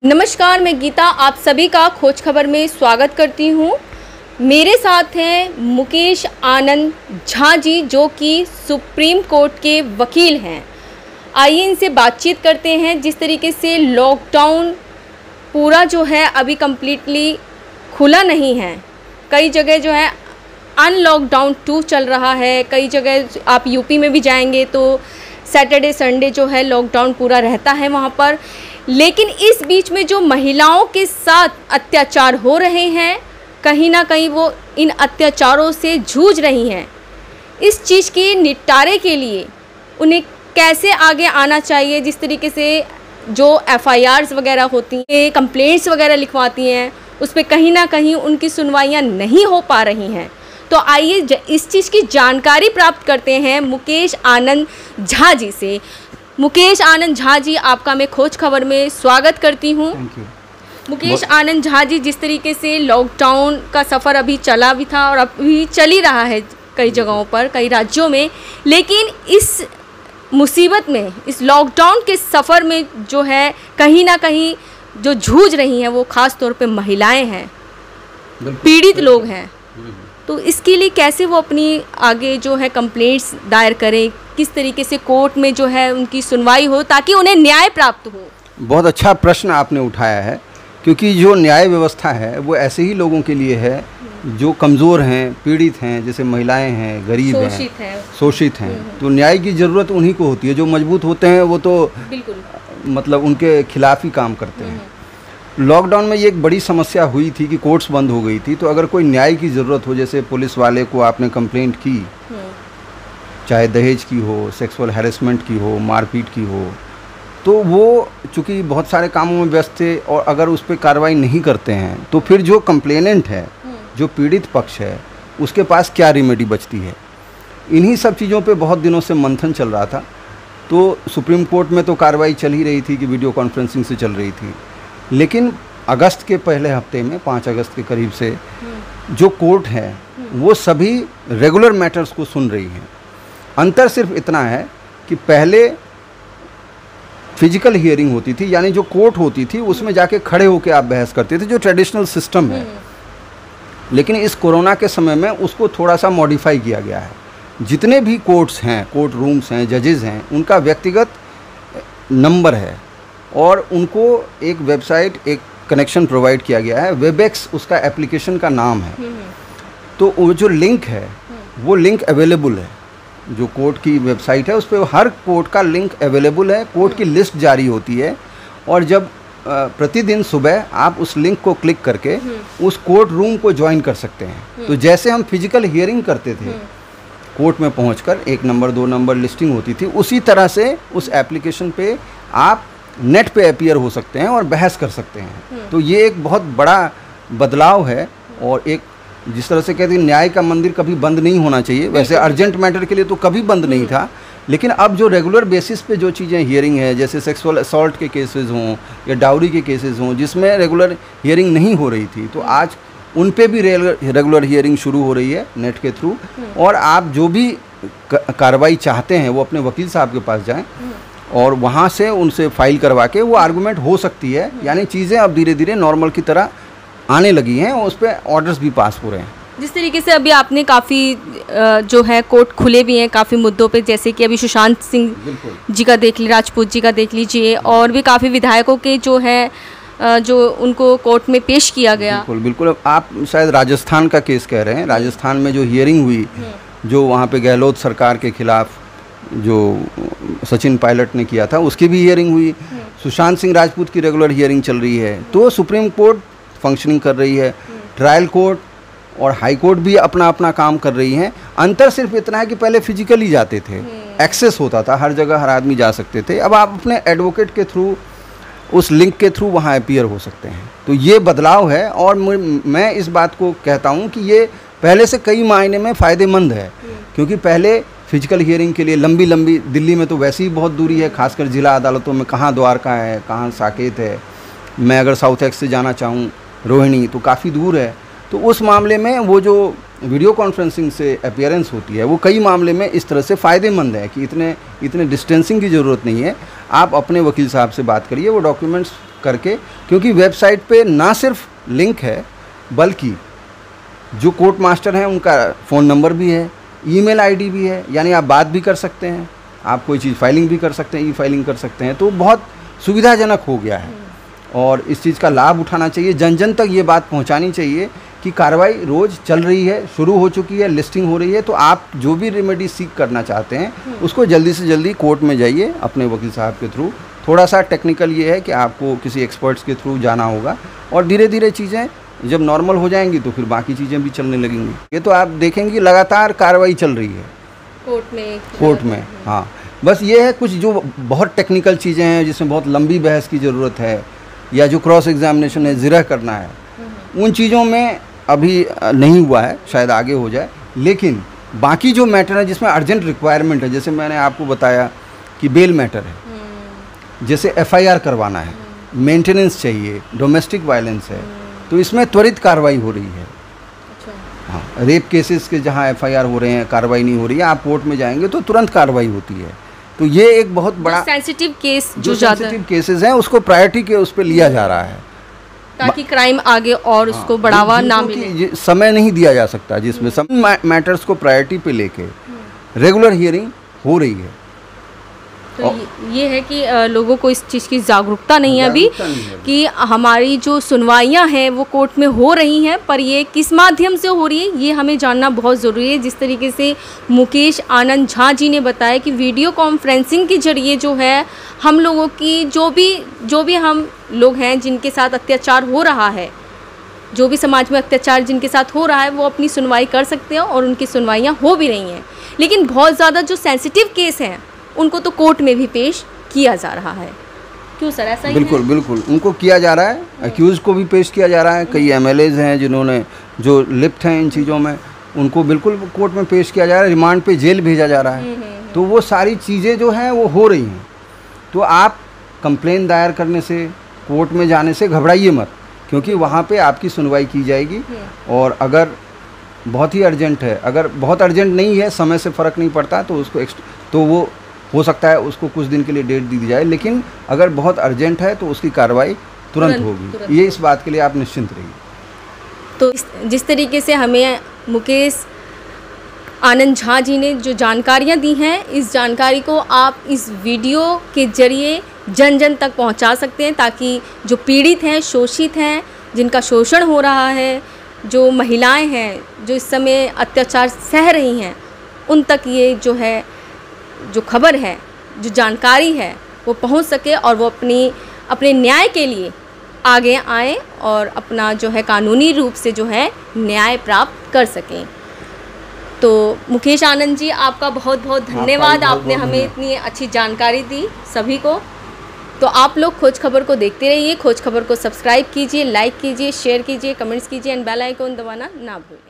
नमस्कार, मैं गीता आप सभी का खोज खबर में स्वागत करती हूँ। मेरे साथ हैं मुकेश आनंद झा जी, जो कि सुप्रीम कोर्ट के वकील हैं। आइए इनसे बातचीत करते हैं। जिस तरीके से लॉकडाउन पूरा जो है अभी कम्प्लीटली खुला नहीं है, कई जगह जो है अनलॉकडाउन 2 चल रहा है। कई जगह आप यूपी में भी जाएंगे तो सैटरडे संडे जो है लॉकडाउन पूरा रहता है वहाँ पर। लेकिन इस बीच में जो महिलाओं के साथ अत्याचार हो रहे हैं, कहीं ना कहीं वो इन अत्याचारों से जूझ रही हैं। इस चीज़ के निपटारे के लिए उन्हें कैसे आगे आना चाहिए, जिस तरीके से जो FIRs वगैरह होती हैं, कंप्लेंट्स वगैरह लिखवाती हैं, उस पर कहीं ना कहीं उनकी सुनवाइयाँ नहीं हो पा रही हैं। तो आइए इस चीज़ की जानकारी प्राप्त करते हैं मुकेश आनंद झा जी से। मुकेश आनंद झा जी, आपका मैं खोज खबर में स्वागत करती हूँ। मुकेश आनंद झा जी, जिस तरीके से लॉकडाउन का सफ़र अभी चला भी था और अभी चल ही रहा है कई जगहों पर, कई राज्यों में, लेकिन इस मुसीबत में, इस लॉकडाउन के सफ़र में जो है कहीं ना कहीं जो जूझ रही हैं वो ख़ास तौर पे महिलाएं हैं, पीड़ित लोग हैं। तो इसके लिए कैसे वो अपनी आगे जो है कंप्लेंट्स दायर करें, किस तरीके से कोर्ट में जो है उनकी सुनवाई हो ताकि उन्हें न्याय प्राप्त हो? बहुत अच्छा प्रश्न आपने उठाया है, क्योंकि जो न्याय व्यवस्था है वो ऐसे ही लोगों के लिए है जो कमज़ोर हैं, पीड़ित हैं, जैसे महिलाएं हैं, गरीब हैं, शोषित हैं। तो न्याय की ज़रूरत उन्हीं को होती है। जो मजबूत होते हैं वो तो बिल्कुल मतलब उनके खिलाफ ही काम करते हैं। लॉकडाउन में ये एक बड़ी समस्या हुई थी कि कोर्ट्स बंद हो गई थी, तो अगर कोई न्याय की ज़रूरत हो, जैसे पुलिस वाले को आपने कंप्लेंट की, चाहे दहेज की हो, सेक्सुअल हैरेसमेंट की हो, मारपीट की हो, तो वो चूँकि बहुत सारे कामों में व्यस्त थे और अगर उस पर कार्रवाई नहीं करते हैं तो फिर जो कंप्लेनेंट है, जो पीड़ित पक्ष है, उसके पास क्या रेमेडी बचती है। इन्हीं सब चीज़ों पे बहुत दिनों से मंथन चल रहा था। तो सुप्रीम कोर्ट में तो कार्रवाई चल ही रही थी कि वीडियो कॉन्फ्रेंसिंग से चल रही थी, लेकिन अगस्त के पहले हफ्ते में 5 अगस्त के करीब से जो कोर्ट है वो सभी रेगुलर मैटर्स को सुन रही है। अंतर सिर्फ इतना है कि पहले फिजिकल हियरिंग होती थी, यानी जो कोर्ट होती थी उसमें जाके खड़े होकर आप बहस करते थे, जो ट्रेडिशनल सिस्टम है। लेकिन इस कोरोना के समय में उसको थोड़ा सा मॉडिफाई किया गया है। जितने भी कोर्ट्स हैं, कोर्ट रूम्स हैं, जजेस हैं, उनका व्यक्तिगत नंबर है और उनको एक वेबसाइट, एक कनेक्शन प्रोवाइड किया गया है। वेबएक्स उसका एप्लीकेशन का नाम है। तो वो जो लिंक है वो लिंक अवेलेबल है। जो कोर्ट की वेबसाइट है उस पर हर कोर्ट का लिंक अवेलेबल है। कोर्ट की लिस्ट जारी होती है और जब प्रतिदिन सुबह आप उस लिंक को क्लिक करके उस कोर्ट रूम को ज्वाइन कर सकते हैं। तो जैसे हम फिजिकल हियरिंग करते थे, कोर्ट में पहुंचकर 1 नंबर 2 नंबर लिस्टिंग होती थी, उसी तरह से उस एप्लीकेशन पे आप नेट पे अपीयर हो सकते हैं और बहस कर सकते हैं। तो ये एक बहुत बड़ा बदलाव है और एक, जिस तरह से कहते हैं न्याय का मंदिर कभी बंद नहीं होना चाहिए, वैसे अर्जेंट मैटर के लिए तो कभी बंद नहीं था, लेकिन अब जो रेगुलर बेसिस पे जो चीज़ें हियरिंग है, जैसे सेक्सुअल असॉल्ट के केसेस हों या डाउरी के केसेस हों जिसमें रेगुलर हियरिंग नहीं हो रही थी, तो आज उन पे भी रेगुलर हियरिंग शुरू हो रही है नेट के थ्रू। और आप जो भी कार्रवाई चाहते हैं वो अपने वकील साहब के पास जाएँ और वहाँ से उनसे फाइल करवा के वो आर्गूमेंट हो सकती है। यानी चीज़ें अब धीरे धीरे नॉर्मल की तरह आने लगी हैं और उस पर ऑर्डर्स भी पास हो रहे हैं। जिस तरीके से अभी आपने काफ़ी जो है कोर्ट खुले भी हैं काफ़ी मुद्दों पे, जैसे कि अभी सुशांत सिंह जी का देख लीजिए, राजपूत जी का देख लीजिए, और भी काफ़ी विधायकों के जो है जो उनको कोर्ट में पेश किया गया। बिल्कुल बिल्कुल। आप शायद राजस्थान का केस कह रहे हैं। राजस्थान में जो हियरिंग हुई, जो वहाँ पे गहलोत सरकार के खिलाफ जो सचिन पायलट ने किया था, उसकी भी हियरिंग हुई। सुशांत सिंह राजपूत की रेगुलर हियरिंग चल रही है। तो सुप्रीम कोर्ट फंक्शनिंग कर रही है, ट्रायल कोर्ट और हाई कोर्ट भी अपना अपना काम कर रही हैं। अंतर सिर्फ इतना है कि पहले फिजिकली जाते थे, एक्सेस होता था, हर जगह हर आदमी जा सकते थे। अब आप अपने एडवोकेट के थ्रू, उस लिंक के थ्रू वहाँ अपीयर हो सकते हैं। तो ये बदलाव है और मैं इस बात को कहता हूँ कि ये पहले से कई मायने में फ़ायदेमंद है, क्योंकि पहले फिजिकल हियरिंग के लिए लंबी लंबी, दिल्ली में तो वैसे ही बहुत दूरी है, खासकर ज़िला अदालतों में, कहाँ द्वारका है, कहाँ साकेत है। मैं अगर साउथ एक्स से जाना चाहूँ रोहिणी, तो काफ़ी दूर है। तो उस मामले में वो जो वीडियो कॉन्फ्रेंसिंग से अपीयरेंस होती है वो कई मामले में इस तरह से फ़ायदेमंद है कि इतने डिस्टेंसिंग की ज़रूरत नहीं है। आप अपने वकील साहब से बात करिए, वो डॉक्यूमेंट्स करके, क्योंकि वेबसाइट पे ना सिर्फ लिंक है बल्कि जो कोर्ट मास्टर हैं उनका फ़ोन नंबर भी है, ईमेल आईडी भी है, यानी आप बात भी कर सकते हैं, आप कोई चीज़ फाइलिंग भी कर सकते हैं, ई फाइलिंग कर सकते हैं। तो बहुत सुविधाजनक हो गया है और इस चीज़ का लाभ उठाना चाहिए। जन जन तक ये बात पहुंचानी चाहिए कि कार्रवाई रोज़ चल रही है, शुरू हो चुकी है, लिस्टिंग हो रही है। तो आप जो भी रेमेडी सीख करना चाहते हैं उसको जल्दी से जल्दी कोर्ट में जाइए अपने वकील साहब के थ्रू। थोड़ा सा टेक्निकल ये है कि आपको किसी एक्सपर्ट्स के थ्रू जाना होगा और धीरे धीरे चीज़ें जब नॉर्मल हो जाएंगी तो फिर बाकी चीज़ें भी चलने लगेंगी। ये तो आप देखेंगे लगातार कार्रवाई चल रही है कोर्ट में। हाँ, बस ये है कुछ जो बहुत टेक्निकल चीज़ें हैं जिसमें बहुत लंबी बहस की ज़रूरत है या जो क्रॉस एग्जामिनेशन है, ज़िरह करना है, उन चीज़ों में अभी नहीं हुआ है, शायद आगे हो जाए। लेकिन बाकी जो मैटर है जिसमें अर्जेंट रिक्वायरमेंट है, जैसे मैंने आपको बताया कि बेल मैटर है, जैसे एफआईआर करवाना है, मेंटेनेंस चाहिए, डोमेस्टिक वायलेंस है, तो इसमें त्वरित कार्रवाई हो रही है। हाँ, रेप केसेस के जहाँ एफआईआर हो रहे हैं, कार्रवाई नहीं हो रही है, आप कोर्ट में जाएंगे तो तुरंत कार्रवाई होती है। तो ये एक बहुत बड़ा सेंसिटिव केस जो सेंसिटिव केसेस हैं उसको प्रायोरिटी के उस पर लिया जा रहा है ताकि क्राइम आगे और उसको बढ़ावा ना मिले। समय नहीं दिया जा सकता जिसमें सब मैटर्स को प्रायोरिटी पे लेके रेगुलर हियरिंग हो रही है। तो ये है कि लोगों को इस चीज़ की जागरूकता नहीं है अभी कि हमारी जो सुनवाइयाँ हैं वो कोर्ट में हो रही हैं, पर ये किस माध्यम से हो रही है ये हमें जानना बहुत ज़रूरी है। जिस तरीके से मुकेश आनंद झा जी ने बताया कि वीडियो कॉन्फ्रेंसिंग के जरिए जो है हम लोगों की जो भी हम लोग हैं जिनके साथ अत्याचार हो रहा है, जो भी समाज में अत्याचार जिनके साथ हो रहा है, वो अपनी सुनवाई कर सकते हैं और उनकी सुनवाइयाँ हो भी रही हैं। लेकिन बहुत ज़्यादा जो सेंसिटिव केस हैं उनको तो कोर्ट में भी पेश किया जा रहा है। क्यों सर, ऐसा ही बिल्कुल बिल्कुल उनको किया जा रहा है, अक्यूज को भी पेश किया जा रहा है। कई एमएलएज हैं जिन्होंने जो लिप्त हैं इन चीज़ों में, उनको बिल्कुल कोर्ट में पेश किया जा रहा है, रिमांड पे जेल भेजा जा रहा है। तो वो सारी चीज़ें जो हैं वो हो रही हैं। तो आप कंप्लेन दायर करने से, कोर्ट में जाने से घबराइए मत, क्योंकि वहाँ पे आपकी सुनवाई की जाएगी। और अगर बहुत ही अर्जेंट है, अगर बहुत अर्जेंट नहीं है, समय से फ़र्क नहीं पड़ता, तो उसको तो वो हो सकता है उसको कुछ दिन के लिए डेट दी जाए। लेकिन अगर बहुत अर्जेंट है तो उसकी कार्रवाई तुरंत होगी। ये इस बात के लिए आप निश्चिंत रहिए। तो जिस तरीके से हमें मुकेश आनंद झा जी ने जो जानकारियाँ दी हैं, इस जानकारी को आप इस वीडियो के जरिए जन जन तक पहुंचा सकते हैं, ताकि जो पीड़ित हैं, शोषित हैं, जिनका शोषण हो रहा है, जो महिलाएं हैं जो इस समय अत्याचार सह रही हैं, उन तक ये जो है जो खबर है, जो जानकारी है, वो पहुंच सके और वो अपने न्याय के लिए आगे आएँ और अपना जो है कानूनी रूप से जो है न्याय प्राप्त कर सकें। तो मुकेश आनंद जी, आपका बहुत बहुत धन्यवाद, आपने हमें इतनी अच्छी जानकारी दी सभी को। तो आप लोग खोज खबर को देखते रहिए, खोज खबर को सब्सक्राइब कीजिए, लाइक कीजिए, शेयर कीजिए, कमेंट्स कीजिए एंड बेल आइकन दबाना ना भूलें।